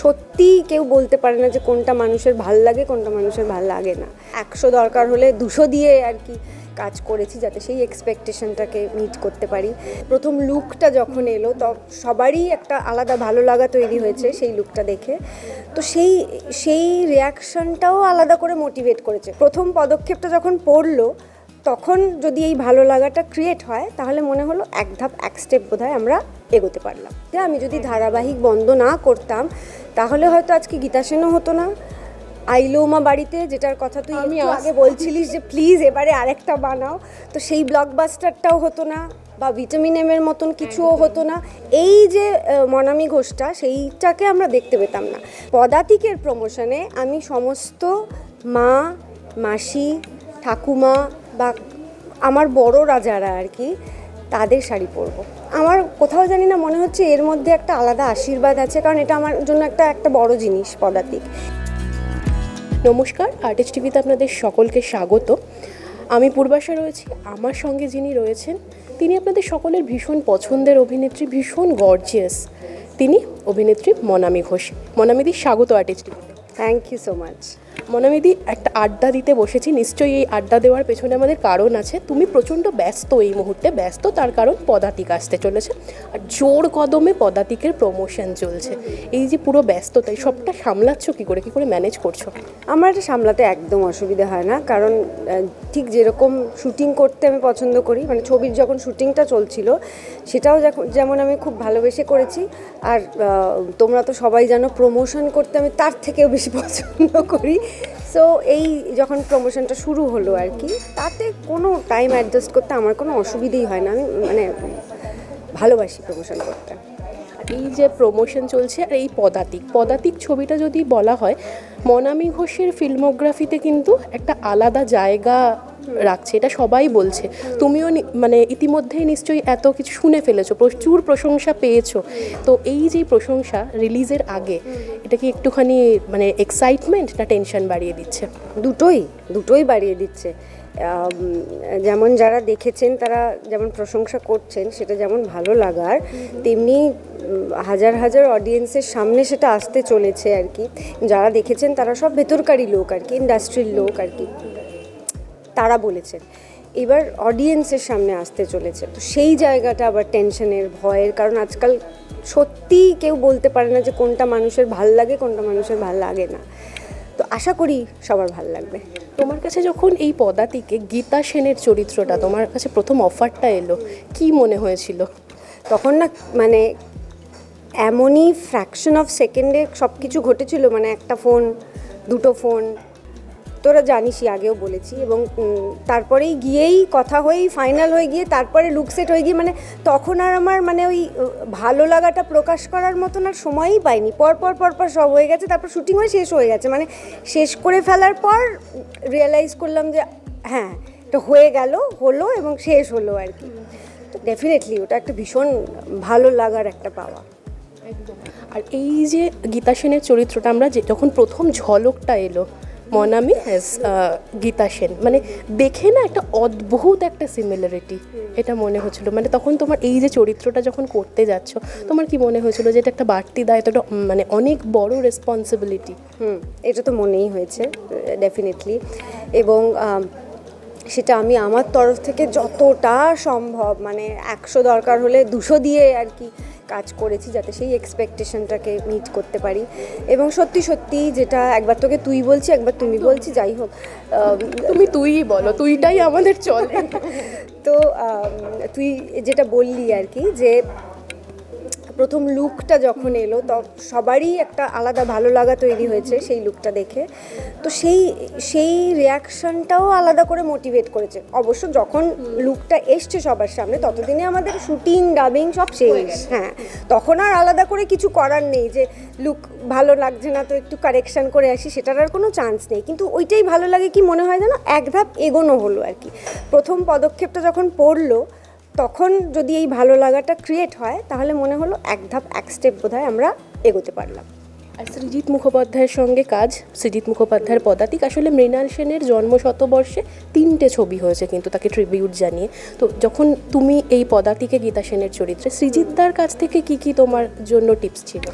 সত্যি কেউ বলতে পারে না যে কোনটা মানুষের ভাল লাগে কোনটা মানুষের ভাল লাগে না। 100 দরকার হলে 200 দিয়ে আর কি কাজ করেছি যাতে সেই এক্সপেকটেশনটাকে মিট করতে পারি। প্রথম লুকটা যখন এলো তো সবারই একটা আলাদা ভালো লাগা তৈরি হয়েছে সেই লুকটা দেখে। তো সেই রিয়াকশনটাও আলাদা করে মোটিভেট করেছে। প্রথম পদক্ষেপটা যখন পড়লো তখন যদি এই ভালো লাগাটা ক্রিয়েট হয় তাহলে মনে হলো এক ধাপ এক স্টেপ বোধহয় আমরা এগোতে পারলাম। আমি যদি ধারাবাহিক বন্ধ না করতাম তাহলে হয়তো আজকে গীতা সেনও হতো না, আইলোমা বাড়িতে যেটার কথা তুই আগে বলছিলিস যে প্লিজ এবারে আরেকটা বানাও, তো সেই ব্লকবাস্টারটাও হতো না, বা ভিটামিন এম এর মতন কিছুও হতো না। এই যে মনামি ঘোষটা সেইটাকে আমরা দেখতে পেতাম না। পদাতিকের প্রমোশনে আমি সমস্ত মা, মাসি, ঠাকুমা বা আমার বড়রা যারা আর কি তাদের শাড়ি পরবো। আমার কোথাও জানি না মনে হচ্ছে এর মধ্যে একটা আলাদা আশীর্বাদ আছে, কারণ এটা আমার জন্য একটা বড় জিনিস পদাতিক। নমস্কার, আর্টিস্ট টিভিতে আপনাদের সকলকে স্বাগত। আমি পূর্বাশা রয়েছি। আমার সঙ্গে যিনি রয়েছেন তিনি আপনাদের সকলের ভীষণ পছন্দের অভিনেত্রী, ভীষণ গর্জিয়াস, তিনি অভিনেত্রী মনামি ঘোষ। মনামিদি, স্বাগত আর্টিস্ট টিভিতে। Thank you so much. মনামিদি, একটা আড্ডা দিতে বসেছি। নিশ্চয়ই এই আড্ডা দেওয়ার পেছনে আমাদের কারণ আছে। তুমি প্রচণ্ড ব্যস্ত, এই মুহূর্তে ব্যস্ত, তার কারণ পদাতিক আসতে চলেছে আর জোর কদমে পদাতিকের প্রমোশন চলছে। এই যে পুরো ব্যস্ততাই সবটা সামলাচ্ছ কী করে ম্যানেজ করছো? আমার এটা সামলাতে একদম অসুবিধা হয় না, কারণ ঠিক যেরকম শুটিং করতে আমি পছন্দ করি, মানে ছবির যখন শুটিংটা চলছিল সেটাও যেমন আমি খুব ভালোবেসে করেছি, আর তোমরা তো সবাই জানো প্রমোশন করতে আমি তার থেকেও বেশি পছন্দ করি। সো এই যখন প্রমোশনটা শুরু হলো আর কি, তাতে কোনো টাইম অ্যাডজাস্ট করতে আমার কোনো অসুবিধেই হয় না। আমি মানে ভালোবাসি প্রমোশন করতে। এই যে প্রমোশন চলছে আর এই পদাতিক ছবিটা যদি বলা হয়, মনামি ঘোষের ফিল্মোগ্রাফিতে কিন্তু একটা আলাদা জায়গা রাখছে, এটা সবাই বলছে। তুমিও মানে ইতিমধ্যেই নিশ্চয়ই এত কিছু শুনে ফেলেছো, প্রচুর প্রশংসা পেয়েছো। তো এই যে প্রশংসা রিলিজের আগে, এটা কি একটুখানি মানে এক্সাইটমেন্ট না টেনশন বাড়িয়ে দিচ্ছে? দুটোই বাড়িয়ে দিচ্ছে। যেমন যারা দেখেছেন তারা যেমন প্রশংসা করছেন, সেটা যেমন ভালো লাগার, তেমনি হাজার হাজার অডিয়েন্সের সামনে সেটা আসতে চলেছে আর কি। যারা দেখেছেন তারা সব ভেতরকারই লোক আর কি, ইন্ডাস্ট্রির লোক আর কি, তারা বলেছেন। এবার অডিয়েন্সের সামনে আসতে চলেছে, তো সেই জায়গাটা আবার টেনশনের, ভয়ের, কারণ আজকাল সত্যি কেউ বলতে পারে না যে কোনটা মানুষের ভাল লাগে কোনটা মানুষের ভাল লাগে না। তো আশা করি সবার ভাল লাগবে। তোমার কাছে যখন এই পদাতিকে গীতা সেনের চরিত্রটা, তোমার কাছে প্রথম অফারটা এলো, কি মনে হয়েছিল তখন? না মানে এমনই ফ্র্যাকশন অফ সেকেন্ডে সব কিছু ঘটেছিল, মানে একটা ফোন, দুটো ফোন, তোরা জানিসই, আগেও বলেছি, এবং তারপরেই গিয়েই কথা হয়েই ফাইনাল হয়ে গিয়ে তারপরে লুক সেট হয়ে গিয়ে, মানে তখন আর আমার মানে ওই ভালো লাগাটা প্রকাশ করার মতন আর সময়ই পাইনি। পর সব হয়ে গেছে, তারপর শুটিং হয়ে শেষ হয়ে গেছে, মানে শেষ করে ফেলার পর রিয়েলাইজ করলাম যে হ্যাঁ এটা হলো এবং শেষ হলো আর কি। তো ডেফিনেটলি ওটা একটা ভীষণ ভালো লাগার একটা পাওয়া। আর এই যে গীতা সেনের চরিত্রটা, আমরা যখন প্রথম ঝলকটা এলো মনামি অ্যাজ গীতা সেন, মানে দেখে না একটা অদ্ভুত একটা সিমিলারিটি এটা মনে হচ্ছিলো। মানে তখন তোমার এই যে চরিত্রটা যখন করতে যাচ্ছ, তোমার কি মনে হয়েছিল যে এটা একটা বাড়তি দায়িত্ব, মানে অনেক বড় রেসপন্সিবিলিটি? এটা তো মনেই হয়েছে ডেফিনেটলি, এবং সেটা আমি আমার তরফ থেকে যতটা সম্ভব, মানে 100 দরকার হলে 200 দিয়ে আর কি কাজ করেছি যাতে সেই এক্সপেকটেশনটাকে মিট করতে পারি। এবং সত্যি যেটা একবার তোকে তুই বলছি, একবার তুমি বলছি, যাই হোক তুমি তুইই বলো, তুইটাই আমাদের চলে। তো তুই যেটা বললি আর কি, যে প্রথম লুকটা যখন এলো তো সবারই একটা আলাদা ভালো লাগা তৈরি হয়েছে সেই লুকটা দেখে। তো সেই রিয়াকশনটাও আলাদা করে মোটিভেট করেছে। অবশ্য যখন লুকটা এসছে সবার সামনে ততদিনে আমাদের শুটিং, ডাবিং সব শেষ। হ্যাঁ, তখন আর আলাদা করে কিছু করার নেই যে লুক ভালো লাগছে না তো একটু কারেকশন করে আসি, সেটার আর কোনো চান্স নেই। কিন্তু ওইটাই ভালো লাগে, কি মনে হয় যেন এক ধাপ এগোনো হলো আর কি। প্রথম পদক্ষেপটা যখন পড়লো তখন যদি এই ভালো লাগাটা ক্রিয়েট হয় তাহলে মনে হলো এক ধাপ এক স্টেপ বোধহয় আমরা এগোতে পারলাম। আর সৃজিত মুখোপাধ্যায়ের সঙ্গে কাজ, সৃজিত মুখোপাধ্যায়ের পদাতিক, আসলে মৃণাল সেনের জন্মশতবর্ষে 3টে ছবি হয়েছে কিন্তু তাকে ট্রিবিউট জানিয়ে। তো যখন তুমি এই পদাতিকে গীতা সেনের চরিত্রে, সৃজিতদার কাছ থেকে কি তোমার জন্য টিপস ছিল?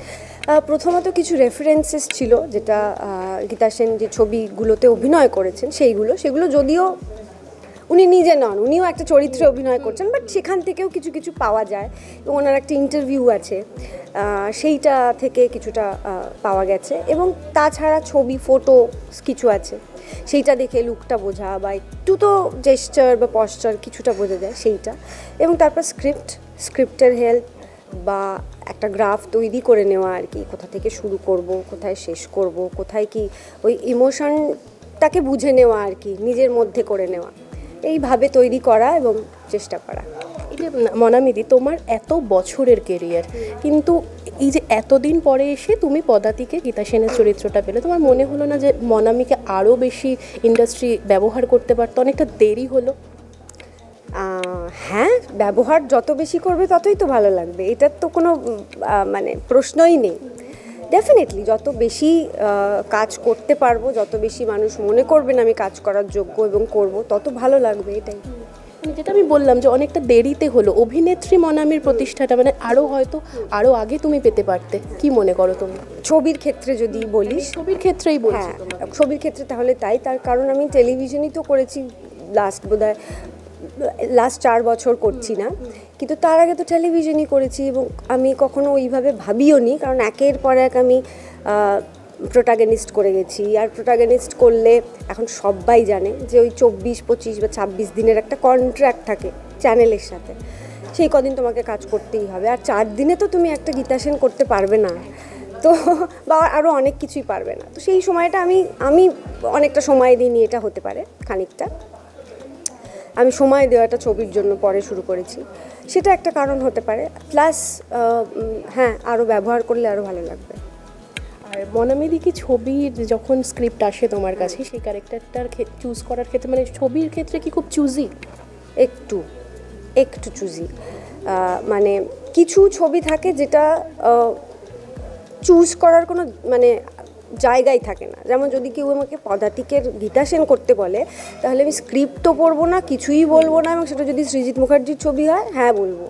প্রথমত কিছু রেফারেন্সেস ছিল, যেটা গীতা সেন যে ছবিগুলোতে অভিনয় করেছেন সেগুলো যদিও উনি নিজে নন, উনিও একটা চরিত্রে অভিনয় করছেন, বাট সেখান থেকেও কিছু কিছু পাওয়া যায়। এবং ওনার একটা ইন্টারভিউ আছে, সেইটা থেকে কিছুটা পাওয়া গেছে। এবং তাছাড়া ছবি ফটো কিছু আছে, সেইটা দেখে লুকটা বোঝা বা একটু তো জেস্চার বা পশ্চার কিছুটা বোঝা যায় সেইটা। এবং তারপর স্ক্রিপ্টের হেল্প বা একটা গ্রাফ তৈরি করে নেওয়া আর কি, কোথা থেকে শুরু করব, কোথায় শেষ করব, কোথায় কি ওই ইমোশনটাকে বুঝে নেওয়া আর কি, নিজের মধ্যে করে নেওয়া, এইভাবে তৈরি করা এবং চেষ্টা করা। এই যে মনামিদি, তোমার এত বছরের কেরিয়ার, কিন্তু এই যে এতদিন পরে এসে তুমি পদাতিকে গীতা সেনের চরিত্রটা পেলে, তোমার মনে হলো না যে মনামিকে আরও বেশি ইন্ডাস্ট্রি ব্যবহার করতে পারতো? অনেকটা দেরি হলো। হ্যাঁ, ব্যবহার যত বেশি করবে ততই তো ভালো লাগবে, এটার তো কোনো মানে প্রশ্নই নেই। ডেফিনেটলি যত বেশি কাজ করতে পারবো, যত বেশি মানুষ মনে করবেন আমি কাজ করার যোগ্য এবং করব, তত ভালো লাগবে, এটাই। যেটা আমি বললাম যে অনেকটা দেরিতে হলো অভিনেত্রী মনামির প্রতিষ্ঠাটা, মানে আরও আগে তুমি পেতে পারতে, কি মনে করো তুমি? ছবির ক্ষেত্রে যদি বলিস, ছবির ক্ষেত্রেই বলছি। হ্যাঁ, ছবির ক্ষেত্রে তাহলে তাই, তার কারণ আমি টেলিভিশনই তো করেছি লাস্ট 4 বছর করছি না, কিন্তু তার আগে তো টেলিভিশনই করেছি এবং আমি কখনো ওইভাবে ভাবিও নি, কারণ একের পর এক আমি প্রোটাগনিস্ট করে গেছি। আর প্রোটাগনিস্ট করলে এখন সবাই জানে যে ওই 24, 25 বা 26 দিনের একটা কন্ট্রাক্ট থাকে চ্যানেলের সাথে, সেই কদিন তোমাকে কাজ করতেই হবে। আর 4 দিনে তো তুমি একটা গীতা সেন করতে পারবে না, তো বা আরও অনেক কিছুই পারবে না। তো সেই সময়টা আমি অনেকটা সময় দিইনি, এটা হতে পারে খানিকটা আমি সময় দেওয়াটা ছবির জন্য পরে শুরু করেছি, সেটা একটা কারণ হতে পারে। প্লাস হ্যাঁ, আরও ব্যবহার করলে আরও ভালো লাগবে। আর মনামিদি, কি ছবির যখন স্ক্রিপ্ট আসে তোমার কাছে, সেই ক্যারেক্টারটার চুজ করার ক্ষেত্রে, মানে ছবির ক্ষেত্রে কি খুব চুজি? একটু চুজি, মানে কিছু ছবি থাকে যেটা চুজ করার কোনো মানে জায়গাই থাকে না। যেমন যদি কেউ আমাকে পদাতিকের গীতা সেন করতে বলে, তাহলে আমি স্ক্রিপ্টও পড়বো না, কিছুই বলবো না, এবং সেটা যদি সৃজিত মুখার্জির ছবি হয়, হ্যাঁ বলবো।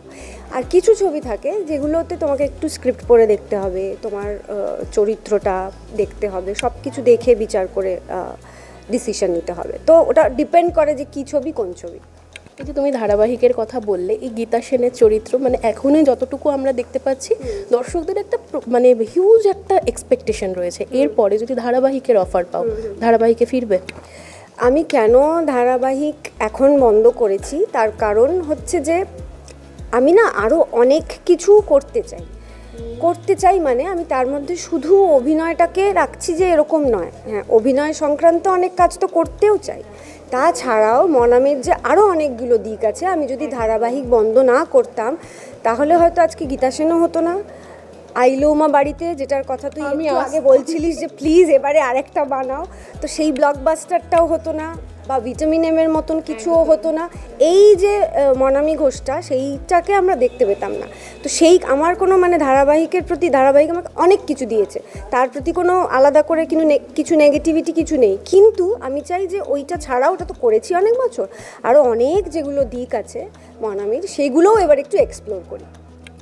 আর কিছু ছবি থাকে যেগুলোতে তোমাকে একটু স্ক্রিপ্ট পড়ে দেখতে হবে, তোমার চরিত্রটা দেখতে হবে, সব কিছু দেখে বিচার করে ডিসিশন নিতে হবে। তো ওটা ডিপেন্ড করে যে কী ছবি, কোন ছবি। এই যে তুমি ধারাবাহিকের কথা বললে, এই গীতা সেনের চরিত্র মানে এখনই যতটুকু আমরা দেখতে পাচ্ছি, দর্শকদের একটা মানে হিউজ একটা এক্সপেকটেশন রয়েছে। এরপরে যদি ধারাবাহিকের অফার পাও, ধারাবাহিকে ফিরবে? আমি কেন ধারাবাহিক এখন বন্ধ করেছি, তার কারণ হচ্ছে যে আমি না আরও অনেক কিছু করতে চাই, মানে আমি তার মধ্যে শুধু অভিনয়টাকে রাখছি যে এরকম নয়। হ্যাঁ, অভিনয় সংক্রান্ত অনেক কাজ তো করতেও চাই, তাছাড়াও মনামের যে আরও অনেকগুলো দিক আছে। আমি যদি ধারাবাহিক বন্ধ না করতাম, তাহলে হয়তো আজকে গীতা সেনও হতো না, আইলোমা বাড়িতে, যেটার কথা তুই আগে বলছিলিস যে প্লিজ এবারে আরেকটা বানাও, তো সেই ব্লকবাস্টারটাও হতো না, বা ভিটামিন এম এর মতন কিছুও হতো না। এই যে মনামি ঘোষটা, সেইটাকে আমরা দেখতে পেতাম না। তো সেই আমার কোনো মানে ধারাবাহিকের প্রতি, ধারাবাহিক আমাকে অনেক কিছু দিয়েছে, তার প্রতি কোনো আলাদা করে কিছু নেগেটিভিটি কিছু নেই, কিন্তু আমি চাই যে ওইটা ছাড়াও, ওটা তো করেছি অনেক বছর, আরও অনেক যেগুলো দিক আছে মনামির, সেগুলোও এবার একটু এক্সপ্লোর করি।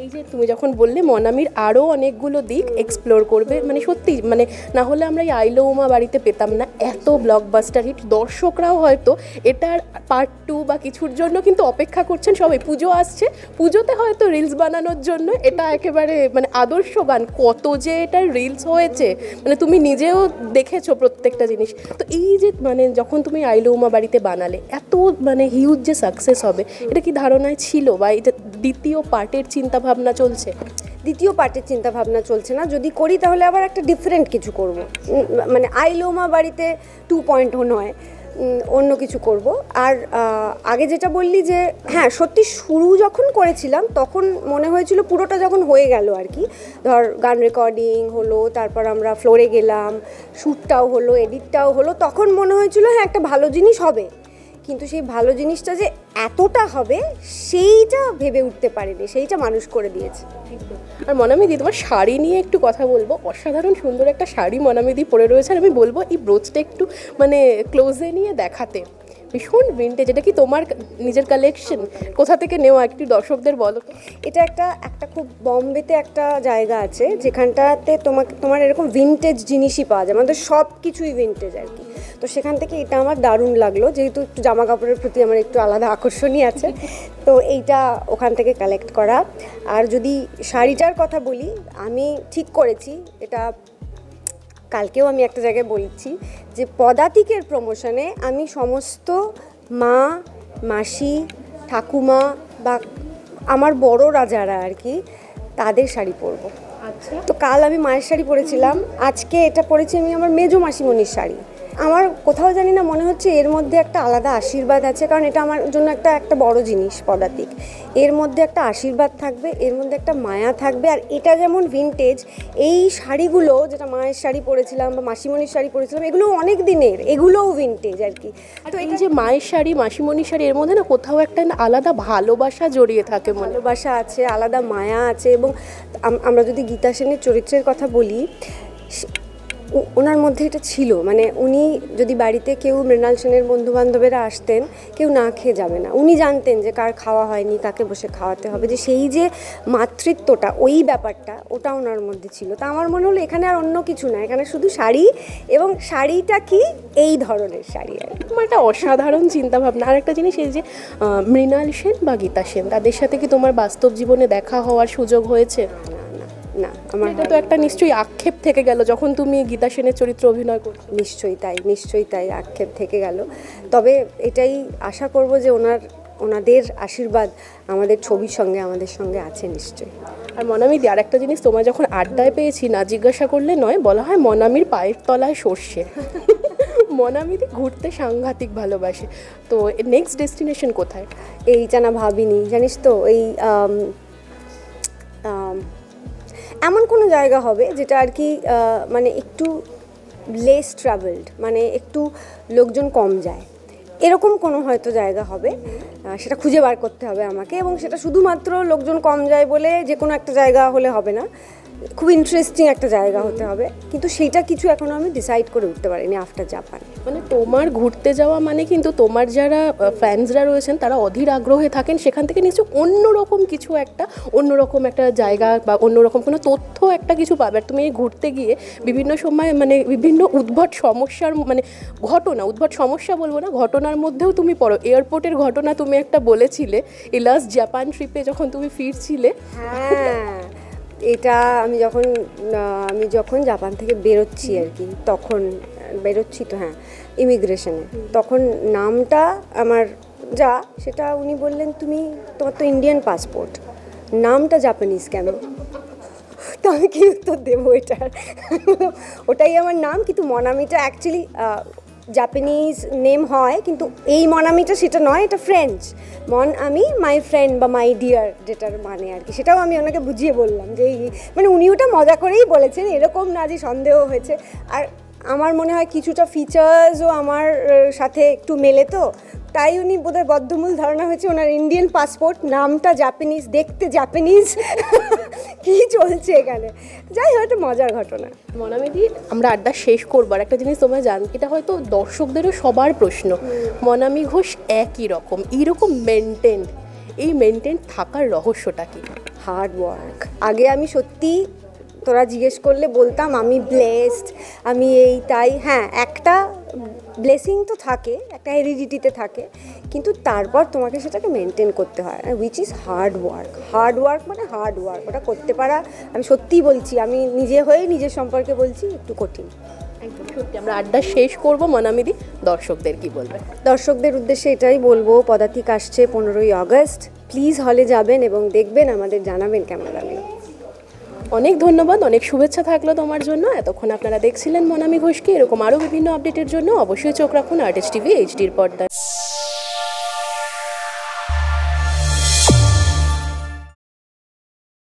এই যে তুমি যখন বললে মনামির আরও অনেকগুলো দিক এক্সপ্লোর করবে, মানে সত্যি, মানে না হলে আমরা এই আইলো উমা বাড়িতে পেতাম না এত ব্লকবাস্টার হিট। দর্শকরাও হয়তো এটার পার্ট 2 বা কিছুর জন্য কিন্তু অপেক্ষা করছেন। সবাই পুজো আসছে, পুজোতে হয়তো রিলস বানানোর জন্য এটা একেবারে মানে আদর্শ গান, কত যে এটার রিলস হয়েছে, মানে তুমি নিজেও দেখেছো প্রত্যেকটা জিনিস। তো এই যে মানে যখন তুমি আইলো উমা বাড়িতে বানালে, এত মানে হিউজ যে সাকসেস হবে, এটা কি ধারণায় ছিল, বা এটা দ্বিতীয় পার্টের চিন্তাভাবনা চলছে? দ্বিতীয় পার্টের চিন্তাভাবনা চলছে না, যদি করি তাহলে আবার একটা ডিফারেন্ট কিছু করব, মানে আইলোমা বাড়িতে 2.0 নয়, অন্য কিছু করব। আর আগে যেটা বললি যে হ্যাঁ, সত্যি শুরু যখন করেছিলাম তখন মনে হয়েছিল, পুরোটা যখন হয়ে গেল আর কি, ধর গান রেকর্ডিং হলো, তারপর আমরা ফ্লোরে গেলাম, শ্যুটটাও হলো, এডিটটাও হলো, তখন মনে হয়েছিল হ্যাঁ একটা ভালো জিনিস হবে, কিন্তু সেই ভালো জিনিসটা যে এতটা হবে সেইটা ভেবে উঠতে পারিনি, সেইটা মানুষ করে দিয়েছে। আর মনামিদি, তোমার শাড়ি নিয়ে একটু কথা বলবো। অসাধারণ সুন্দর একটা শাড়ি মনামিদি পরে রয়েছে, আর আমি বলবো এই ব্রোচটা একটু মানে ক্লোজে নিয়ে দেখাতে। ভীষণ ভিন্টেজ। এটা কি তোমার নিজের কালেকশন? কোথা থেকে নেওয়া একটু দর্শকদের বলো তো। এটা একটা একটা খুব বম্বেতে একটা জায়গা আছে যেখানটাতে তোমার এরকম ভিন্টেজ জিনিসই পাওয়া যায়, আমাদের সব কিছুই ভিন্টেজ আর কি। তো সেখান থেকে এটা আমার দারুণ লাগলো, যেহেতু একটু জামা কাপড়ের প্রতি আমার একটু আলাদা আকর্ষণই আছে, তো এইটা ওখান থেকে কালেক্ট করা। আর যদি শাড়িটার কথা বলি, আমি ঠিক করেছি, এটা কালকেও আমি একটা জায়গায় বলেছি, যে পদাতিকের প্রমোশনে আমি সমস্ত মা, মাসি, ঠাকুমা বা আমার বড়রা যারা আর কি, তাদের শাড়ি পরবো। আচ্ছা, তো কাল আমি মায়ের শাড়ি পরেছিলাম, আজকে এটা পরেছি আমি আমার মেজো মাসিমণির শাড়ি। আমার কোথাও জানি না মনে হচ্ছে এর মধ্যে একটা আলাদা আশীর্বাদ আছে, কারণ এটা আমার জন্য একটা বড় জিনিস পদাতিক। এর মধ্যে একটা আশীর্বাদ থাকবে, এর মধ্যে একটা মায়া থাকবে। আর এটা যেমন ভিন্টেজ, এই শাড়িগুলো যেটা মায়ের শাড়ি পরেছিলাম বা মাসিমণির শাড়ি পরেছিলাম, এগুলো অনেক দিনের, এগুলোও ভিন্টেজ আর কি। তো এই যে মায়ের শাড়ি, মাসিমণির শাড়ি, এর মধ্যে না কোথাও একটা আলাদা ভালোবাসা জড়িয়ে থাকে, ভালোবাসা আছে, আলাদা মায়া আছে। এবং আমরা যদি গীতা সেনের চরিত্রের কথা বলি, ওনার মধ্যে এটা ছিল, মানে উনি যদি বাড়িতে কেউ মৃণাল সেনের বন্ধুবান্ধবেরা আসতেন, কেউ না খেয়ে যাবে না, উনি জানতেন যে কার খাওয়া হয়নি, কাকে বসে খাওয়াতে হবে, যে সেই যে মাতৃত্বটা, ওই ব্যাপারটা ওটা ওনার মধ্যে ছিল। তা আমার মনে হলো এখানে আর অন্য কিছু না, এখানে শুধু শাড়ি, এবং শাড়িটা কি এই ধরনের শাড়ি আর কি। তোমার একটা অসাধারণ চিন্তাভাবনা। আর একটা জিনিস, এই যে মৃণাল সেন বা গীতা সেন, তাদের সাথে কি তোমার বাস্তব জীবনে দেখা হওয়ার সুযোগ হয়েছে? না, আমার এটা তো একটা নিশ্চয়ই আক্ষেপ থেকে গেল যখন তুমি গীতা সেনের চরিত্রে অভিনয় করছো। নিশ্চয়ই তাই আক্ষেপ থেকে গেল। তবে এটাই আশা করব যে ওনাদের আশীর্বাদ আমাদের ছবির সঙ্গে, আমাদের সঙ্গে আছে নিশ্চয়ই। আর মনামিদি, আর একটা জিনিস, তোমার যখন আড্ডায় পেয়েছি, না জিজ্ঞাসা করলে নয়, বলা হয় মনামির পায়ের তলায় সর্ষে। মনামিদি ঘুরতে সাংঘাতিক ভালোবাসে, তো নেক্সট ডেস্টিনেশন কোথায়? এইটা না ভাবিনি, জানিস তো, এই এমন কোনো জায়গা হবে যেটা আর কি মানে একটু লেস ট্রাভেলড, মানে একটু লোকজন কম যায়, এরকম কোনো হয়তো জায়গা হবে। সেটা খুঁজে বার করতে হবে আমাকে, এবং সেটা শুধুমাত্র লোকজন কম যায় বলে যে কোনো একটা জায়গা হলে হবে না, খুব ইন্টারেস্টিং একটা জায়গা হতে হবে। কিন্তু সেইটা কিছু এখনও আমি ডিসাইড করে উঠতে পারিনি আফটার জাপান। মানে তোমার ঘুরতে যাওয়া মানে কিন্তু তোমার যারা ফ্যান্সরা রয়েছেন তারা অধীর আগ্রহে থাকেন, সেখান থেকে নিশ্চয়ই অন্যরকম কিছু একটা, অন্যরকম একটা জায়গা বা অন্যরকম কোনো তথ্য একটা কিছু পাবে। আর তুমি ঘুরতে গিয়ে বিভিন্ন সময় মানে বিভিন্ন উদ্ভট সমস্যার, মানে উদ্ভট সমস্যা বলবো না, ঘটনার মধ্যেও তুমি পড়ো। এয়ারপোর্টের ঘটনা তুমি একটা বলেছিলে, এই লাস্ট জাপান ট্রিপে যখন তুমি ফিরছিলে। হ্যাঁ, এটা আমি যখন জাপান থেকে বেরোচ্ছি আর কি, তখন বেরোচ্ছি তো, হ্যাঁ, ইমিগ্রেশনে, তখন নামটা আমার সেটা উনি বললেন, তোমার তো ইন্ডিয়ান পাসপোর্ট, নামটা জাপানিজ কেন? তো আমি কি উত্তর দেবো এটার? ওটাই আমার নাম, কিন্তু মনামিটা অ্যাকচুয়ালি জাপানিজ নেম হয়, কিন্তু এই মনামিটা সেটা নয়, এটা ফ্রেঞ্চ আমি মাই ফ্রেন্ড বা মাই ডিয়ার, যেটার মানে আর কি, সেটাও আমি ওনাকে বুঝিয়ে বললাম যে মানে উনি ওটা মজা করেই বলেছেন, এরকম না যে সন্দেহ হয়েছে। আর আমার মনে হয় কিছুটা ফিচার্সও আমার সাথে একটু মেলে, তো তাই উনি বোধহয় বদ্ধমূল ধারণা হয়েছে ওনার ইন্ডিয়ান পাসপোর্ট, নামটা জাপানিজ, দেখতে জাপানিজ, কি চলছে এখানে। যাই হোক, একটা মজার ঘটনা। মনামিদি, আমরা আড্ডা শেষ করবো, আর একটা জিনিস তোমরা এটা হয়তো দর্শকদেরও সবার প্রশ্ন, মনামি ঘোষ একই রকম, এইরকম মেনটেন থাকার রহস্যটা কি? Hard work. আগে আমি সত্যি, তোরা জিজ্ঞেস করলে বলতাম আমি ব্লেসড, আমি এই তাই, হ্যাঁ, একটা ব্লেসিং তো থাকে, একটা হেরিডিটিতে থাকে, কিন্তু তারপর তোমাকে সেটাকে মেনটেন করতে হয়, উইচ ইজ হার্ড ওয়ার্ক, মানে হার্ড ওয়ার্ক, ওটা করতে পারা, আমি সত্যিই বলছি, আমি নিজের সম্পর্কে বলছি, একটু কঠিন। একদম সত্যি। আমরা আড্ডা শেষ করবো, মনামিদি দর্শকদের কি বলবে? দর্শকদের উদ্দেশ্যে এটাই বলবো, পদাতিক আসছে 15ই আগস্ট, প্লিজ হলে যাবেন এবং দেখবেন, আমাদের জানাবেন কেমন লাগলো। অনেক ধন্যবাদ, অনেক শুভেচ্ছা থাকলো তোমার জন্য। এতক্ষণ আপনারা দেখছিলেন মনামি ঘোষকে। এরকম আরও বিভিন্ন আপডেটের জন্য অবশ্যই চোখ রাখুন আর্টিস্ট টিভি এইচডির পর্দায়।